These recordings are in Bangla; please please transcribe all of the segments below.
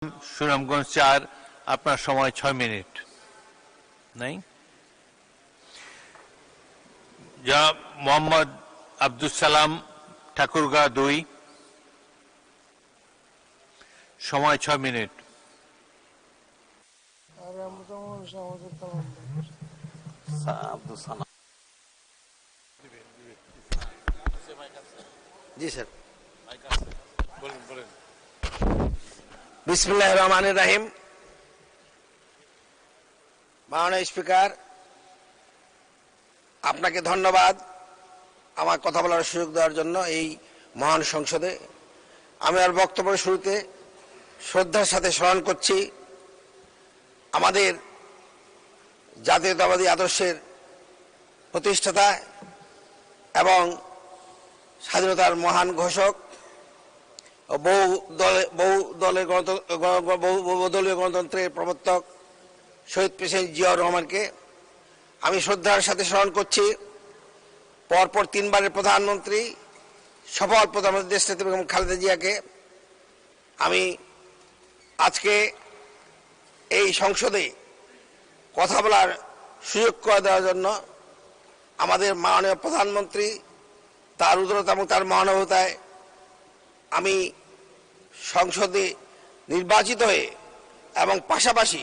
সুনামগঞ্জ ৪, আপনার সময় ৬ মিনিট। নাই জনাব মোহাম্মদ আব্দুল সালাম, ঠাকুরগাঁ ২, সময় ৬ মিনিট। জি স্যার, বিসমিল্লাহির রহমানির রহিম। মাননীয় স্পিকার, আপনাকে ধন্যবাদ আমার কথা বলার সুযোগ দেওয়ার জন্য এই মহান সংসদে। আমি আর বক্তব্যের শুরুতে শ্রদ্ধার সাথে স্মরণ করছি আমাদের জাতীয়তাবাদী আদর্শের প্রতিষ্ঠাতা এবং স্বাধীনতার মহান ঘোষক, বহুদলীয় গণতন্ত্রের প্রবর্তক শহীদ প্রেসিডেন্ট জিয়াউর রহমানকে আমি শ্রদ্ধার সাথে স্মরণ করছি। পরপর 3 বারের প্রধানমন্ত্রী, সফল প্রধানমন্ত্রী দেশনেত্রী বেগম খালেদা জিয়াকে আমি আজকে এই সংসদে কথা বলার সুযোগ করে দেওয়ার জন্য আমাদের মাননীয় প্রধানমন্ত্রী তার উদারতা এবং তার মহানুভবতায় আমি সংসদে নির্বাচিত হয়ে এবং পাশাপাশি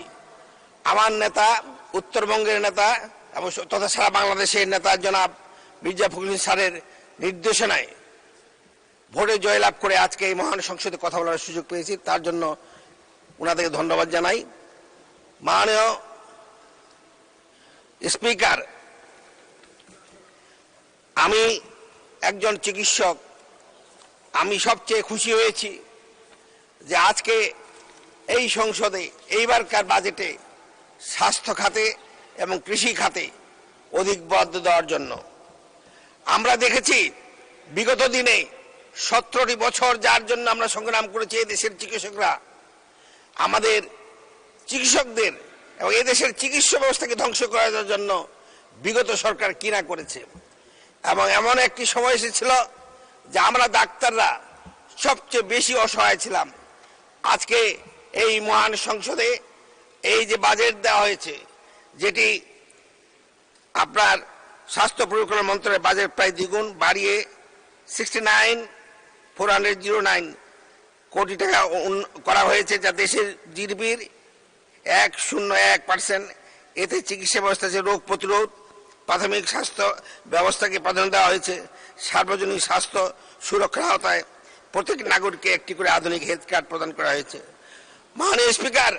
আমার নেতা, উত্তরবঙ্গের নেতা এবং তথা সারা বাংলাদেশের নেতা জনাব মির্জা ফখরুল স্যারের নির্দেশনায় ভোটে জয়লাভ করে আজকে এই মহান সংসদে কথা বলার সুযোগ পেয়েছি, তার জন্য ওনাদেরকে ধন্যবাদ জানাই। মাননীয় স্পিকার, আমি একজন চিকিৎসক। আমি সবচেয়ে খুশি হয়েছি যে আজকে এই সংসদে এইবারকার বাজেটে স্বাস্থ্য খাতে এবং কৃষি খাতে অধিক বরাদ্দ দেওয়ার জন্য। আমরা দেখেছি বিগত দিনে 17টি বছর যার জন্য আমরা সংগ্রাম করেছি, এই দেশের চিকিৎসকরা আমাদের চিকিৎসকদের এবং এদেশের চিকিৎসা ব্যবস্থাকে ধ্বংস করার জন্য বিগত সরকার কিনা করেছে। এবং এমন একটি সময় এসেছিল যে আমরা ডাক্তাররা সবচেয়ে বেশি অসহায় ছিলাম। আজকে এই মহান সংসদে এই যে বাজেট দেওয়া হয়েছে, যেটি আপনার স্বাস্থ্য পরিকল্পনা মন্ত্রণালয়ের বাজেট প্রায় দ্বিগুণ বাড়িয়ে 69,409 কোটি টাকা করা হয়েছে, যা দেশের জিডিপির 101%। এতে চিকিৎসা ব্যবস্থা, যে রোগ প্রতিরোধ, প্রাথমিক স্বাস্থ্য ব্যবস্থাকে প্রাধান্য দেওয়া হয়েছে। সার্বজনীন স্বাস্থ্য সুরক্ষার আওতায় প্রত্যেক নাগরিককে একটি করে আধুনিক হেলথ কার্ড প্রদান করা হয়েছে। মাননীয় স্পিকার,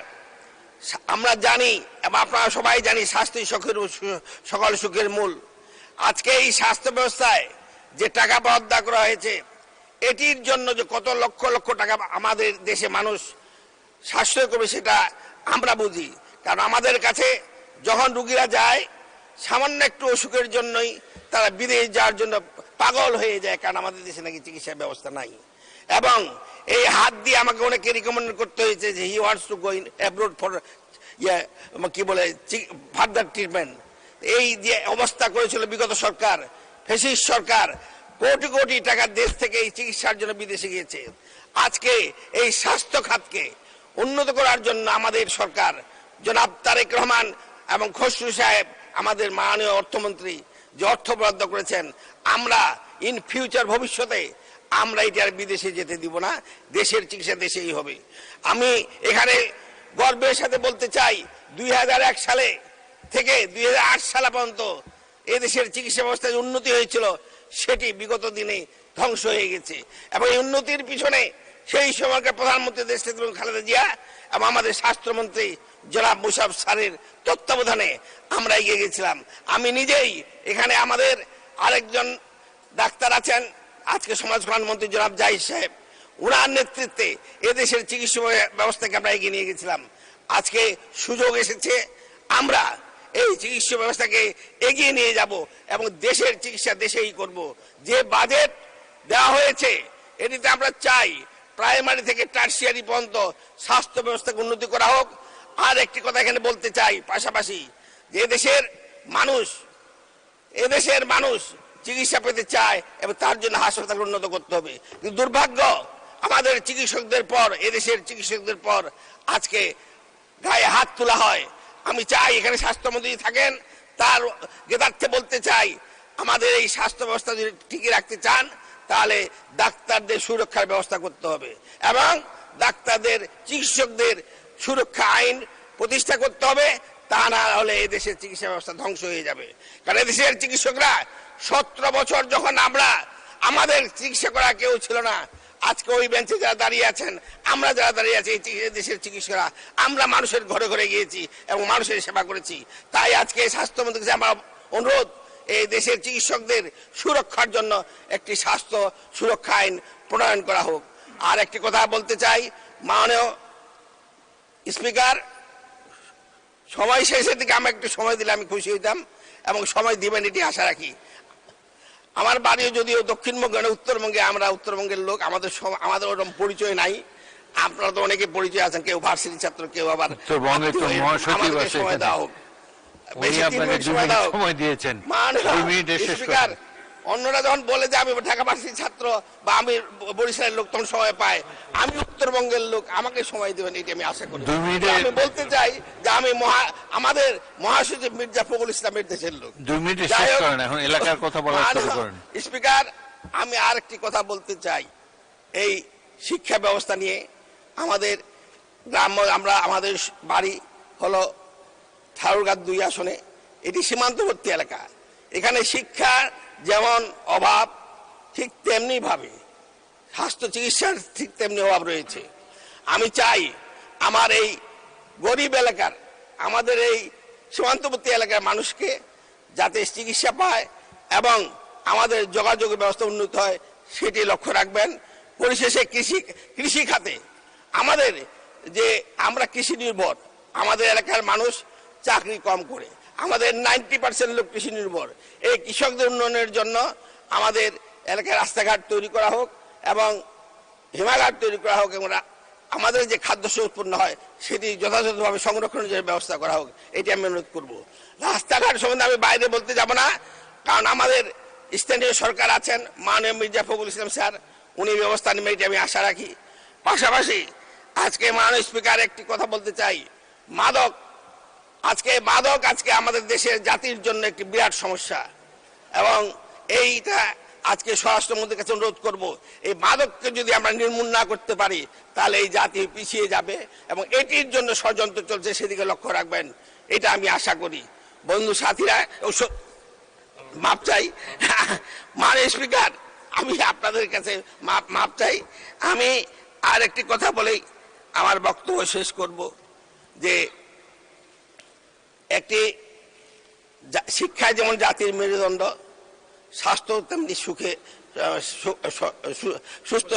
আমরা জানি এবং আপনারা সবাই জানি স্বাস্থ্যই সকল সুখের মূল। আজকে এই স্বাস্থ্য ব্যবস্থায় যে টাকা বরাদ্দ করা হয়েছে, এটির জন্য যে কত লক্ষ লক্ষ টাকা আমাদের দেশে মানুষ সাশ্রয় করবে সেটা আমরা বুঝি। কারণ আমাদের কাছে যখন রুগীরা যায়, সামান্য একটু অসুখের জন্যই তারা বিদেশ যাওয়ার জন্য পাগল হয়ে যায়, কারণ আমাদের দেশে নাকি চিকিৎসা ব্যবস্থা নাই। এবং এই হাত দিয়ে আমাকে অনেকে রিকমেন্ড করতে হয়েছে যে he wants to go in abroad for কি বলে ফার্দার ট্রিটমেন্ট। এই যে অবস্থা করেছিল বিগত সরকার, ফ্যাসিস্ট সরকার, কোটি কোটি টাকা দেশ থেকে এই চিকিৎসার জন্য বিদেশে গিয়েছে। আজকে এই স্বাস্থ্য খাতকে উন্নত করার জন্য আমাদের সরকার, জনাব তারেক রহমান এবং খসরু সাহেব, আমাদের মাননীয় অর্থমন্ত্রী যে অর্থ বরাদ্দ করেছেন, আমরা ইন ফিউচার ভবিষ্যতে আমরা এটা আর বিদেশে যেতে দিব না, দেশের চিকিৎসা দেশেই হবে। আমি এখানে গর্বের সাথে বলতে চাই, 2001 সালে থেকে 2008 সাল পর্যন্ত এদেশের চিকিৎসা ব্যবস্থায় উন্নতি হয়েছিল, সেটি বিগত দিনে ধ্বংস হয়ে গেছে। এবং এই উন্নতির পিছনে সেই সময়কার প্রধানমন্ত্রী দেশনেত্রী খালেদা জিয়া এবং আমাদের স্বাস্থ্যমন্ত্রী জনাব মুশাররফ স্যারের তত্ত্বাবধানে আমরা এগিয়ে গেছিলাম। আমি নিজেই এখানে, আমাদের আরেকজন ডাক্তার আছেন আজকে সমাজ কল্যাণ মন্ত্রী জনাব জাহিদ সাহেব, ওনার নেতৃত্বে এদেশের চিকিৎসা ব্যবস্থাকে আমরা এগিয়ে নিয়ে গেছিলাম। আজকে সুযোগ এসেছে, আমরা এই চিকিৎসা ব্যবস্থাকে এগিয়ে নিয়ে যাব এবং দেশের চিকিৎসা দেশেই করব। যে বাজেট দেওয়া হয়েছে, এটিতে আমরা চাই প্রাইমারি থেকে টার্সিয়ারি পর্যন্ত স্বাস্থ্য ব্যবস্থাকে উন্নতি করা হোক। আর একটি কথা এখানে বলতে চাই, পাশাপাশি যে এদেশের মানুষ চিকিৎসা পেতে চায় এবং তার জন্য হাসপাতাল উন্নত করতে হবে। কিন্তু দুর্ভাগ্য, আমাদের চিকিৎসকদের পর, এদেশের চিকিৎসকদের পর আজকে গায়ে হাত তোলা হয়। আমি চাই এখানে স্বাস্থ্যমন্ত্রী থাকেন, তার জ্ঞাতার্থে বলতে চাই, আমাদের এই স্বাস্থ্য ব্যবস্থা যদি টিকিয়ে রাখতে চান তাহলে ডাক্তারদের সুরক্ষার ব্যবস্থা করতে হবে এবং ডাক্তারদের, চিকিৎসকদের সুরক্ষা আইন প্রতিষ্ঠা করতে হবে। তা না হলে এই দেশের চিকিৎসা ব্যবস্থা ধ্বংস হয়ে যাবে। কারণ এদেশের চিকিৎসকরা 17 বছর যখন আমাদের চিকিৎসা করা কেউ ছিল না, আজকে ওই বেঞ্চে যারা দাঁড়িয়ে আছেন, আমরা যারা দাঁড়িয়ে আছি, এই দেশের চিকিৎসকরা, আমরা মানুষের ঘরে ঘরে গিয়েছি এবং মানুষের সেবা করেছি। তাই আজকে স্বাস্থ্যমন্ত্রীর কাছে আমার অনুরোধ, এই দেশের চিকিৎসকদের সুরক্ষার জন্য একটি স্বাস্থ্য সুরক্ষা আইন প্রণয়ন করা হোক। আর একটি কথা বলতে চাই, মাননীয় স্পিকার, সময় শেষের দিকে আমি একটু সময় দিলে আমি খুশি হইতাম এবং সময় দিবেন এটি আশা রাখি। আমার বাড়িও যদিও দক্ষিণবঙ্গে না, উত্তরবঙ্গে, আমরা উত্তরবঙ্গের লোক, আমাদের ওরকম পরিচয় নাই। আপনারা তো অনেকে পরিচয় আছেন, কেউ ভার্সিটি ছাত্র, কেউ আবার উত্তরবঙ্গে তো মহাসচিব আছে। সময় দাও, উনি আপনাকে 2 মিনিট সময় দিয়েছেন, 2 মিনিটে শেষ করুন। অন্যরা যখন বলে যে আমি ঢাকা ভার্সিটি ছাত্র বা আমি বরিশালের লোক, তখন সময় পায়। আমি উত্তরবঙ্গের লোক, আমাকে সময় দেবেন এটি আমি আশা করি। আমি বলতে চাই যে আমি আমাদের মহাসচিব মির্জা ফখরুল ইসলামের দেশের লোক। 2 মিনিটে শেষ করেন, এখন এলাকার কথা বলা শুরু করেন। স্পিকার, আমি আরেকটি কথা বলতে চাই, এই শিক্ষা ব্যবস্থা নিয়ে। আমাদের আমাদের বাড়ি হলো ঠাকুরগাঁ 2 আসনে, এটি সীমান্তবর্তী এলাকা। এখানে শিক্ষার যেমন অভাব, ঠিক তেমনি ভাবে স্বাস্থ্য চিকিৎসার ঠিক তেমনি অভাব রয়েছে। আমি চাই আমার এই গরিব এলাকার, আমাদের এই সীমান্তবর্তী এলাকার মানুষকে যাতে চিকিৎসা পায় এবং আমাদের যোগাযোগের ব্যবস্থা উন্নত হয়, সেটি লক্ষ্য রাখবেন। পরিশেষে কৃষি খাতে আমাদের যে আমরা কৃষি নির্ভর, আমাদের এলাকার মানুষ চাকরি কম করে, আমাদের 90% লোক কৃষি নির্ভর। এই কৃষকদের উন্নয়নের জন্য আমাদের এলাকায় রাস্তাঘাট তৈরি করা হোক এবং হিমাগার তৈরি করা হোক এবং আমাদের যে খাদ্যশস্য উৎপন্ন হয় সেটি যথাযথভাবে সংরক্ষণের জন্য ব্যবস্থা করা হোক, এটি আমি অনুরোধ করব। রাস্তাঘাট সম্বন্ধে আমি বাইরে বলতে যাব না, কারণ আমাদের স্থানীয় সরকার আছেন, মাননীয় মির্জা ফখরুল ইসলাম স্যার, উনি ব্যবস্থা নেবেন, এটি আমি আশা রাখি। পাশাপাশি আজকে মাননীয় স্পিকার একটি কথা বলতে চাই, মাদক আজকে আমাদের দেশের জাতির জন্য একটি বিরাট সমস্যা এবং এইটা আজকে স্বরাষ্ট্রমন্ত্রীর কাছে অনুরোধ করব, এই মাদককে যদি আমরা নির্মূল না করতে পারি তাহলে এই জাতি পিছিয়ে যাবে এবং এটির জন্য ষড়যন্ত্র চলছে, সেদিকে লক্ষ্য রাখবেন, এটা আমি আশা করি। বন্ধু সাথীরা, মাপ চাই মাননীয় স্পিকার, আমি আপনাদের কাছে মাপ চাই। আমি আর একটি কথা বলেই আমার বক্তব্য শেষ করব, যে একটি শিক্ষা যেমন জাতির মেরুদণ্ড, স্বাস্থ্য তেমনি সুস্থ,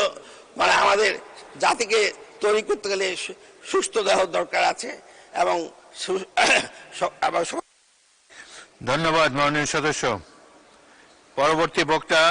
মানে আমাদের জাতিকে তৈরি করতে গেলে সুস্থ দেহ দরকার আছে এবং ধন্যবাদ মাননীয় সদস্য। পরবর্তী বক্তা